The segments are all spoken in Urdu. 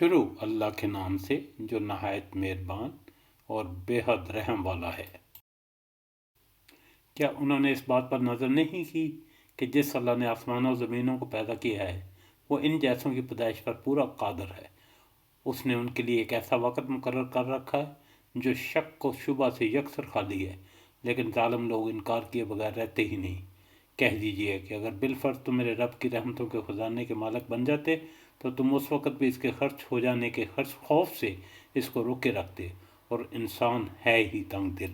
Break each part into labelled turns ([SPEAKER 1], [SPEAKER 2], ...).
[SPEAKER 1] شروع اللہ کے نام سے جو نہایت مہربان اور بے حد رحم والا ہے۔ کیا انہوں نے اس بات پر نظر نہیں کی کہ جس اللہ نے آسمانوں و زمینوں کو پیدا کیا ہے وہ ان جیسوں کی پیدائش پر پورا قادر ہے۔ اس نے ان کے لیے ایک ایسا وقت مقرر کر رکھا ہے جو شک و شبہ سے یکسر خالی ہے، لیکن ظالم لوگ انکار کیے بغیر رہتے ہی نہیں۔ کہہ دیجئے کہ اگر بالفرض تم میرے رب کی رحمتوں کے خزانے کے مالک بن جاتے تو تم اس وقت بھی اس کے خرچ ہو جانے کے خوف سے اس کو روکے رکھتے، اور انسان ہے ہی تنگ دل۔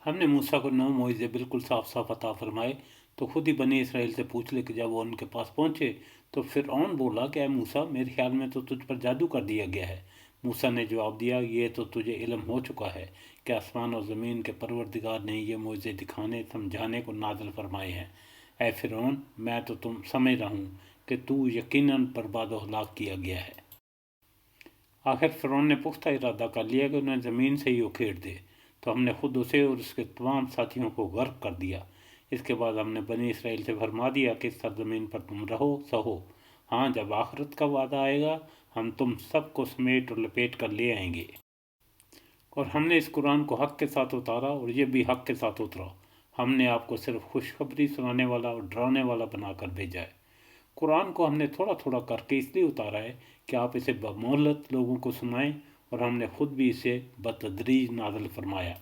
[SPEAKER 1] ہم نے موسیٰ کو 9 معجزے بالکل صاف صاف عطا فرمائے تو خود ہی بنی اسرائیل سے پوچھ لے کہ جب وہ ان کے پاس پہنچے تو فرعون بولا کہ اے موسیٰ، میرے خیال میں تو تجھ پر جادو کر دیا گیا ہے۔ موسیٰ نے جواب دیا، یہ تو تجھے علم ہو چکا ہے کہ آسمان اور زمین کے پروردگار نے یہ معجزے دکھانے سمجھانے کو نازل فرمائے ہیں۔ اے فرعون، میں تو تم سمجھ رہا ہوں کہ تو یقیناً برباد و ہلاک کیا گیا ہے۔ آخر فرعون نے پختہ ارادہ کر لیا کہ انہیں زمین سے ہی اکھیڑ دے، تو ہم نے خود اسے اور اس کے تمام ساتھیوں کو غرق کر دیا۔ اس کے بعد ہم نے بنی اسرائیل سے فرما دیا کہ اس سرزمین پر تم رہو سہو، ہاں جب آخرت کا وعدہ آئے گا ہم تم سب کو سمیٹ اور لپیٹ کر لے آئیں گے۔ اور ہم نے اس قرآن کو حق کے ساتھ اتارا اور یہ بھی حق کے ساتھ اترا۔ ہم نے آپ کو صرف خوشخبری سنانے والا اور ڈرانے والا بنا کر بھیجا ہے۔ قرآن کو ہم نے تھوڑا تھوڑا کر کے اس لیے اتارا ہے کہ آپ اسے بمہلت لوگوں کو سنائیں، اور ہم نے خود بھی اسے بتدریج نازل فرمایا۔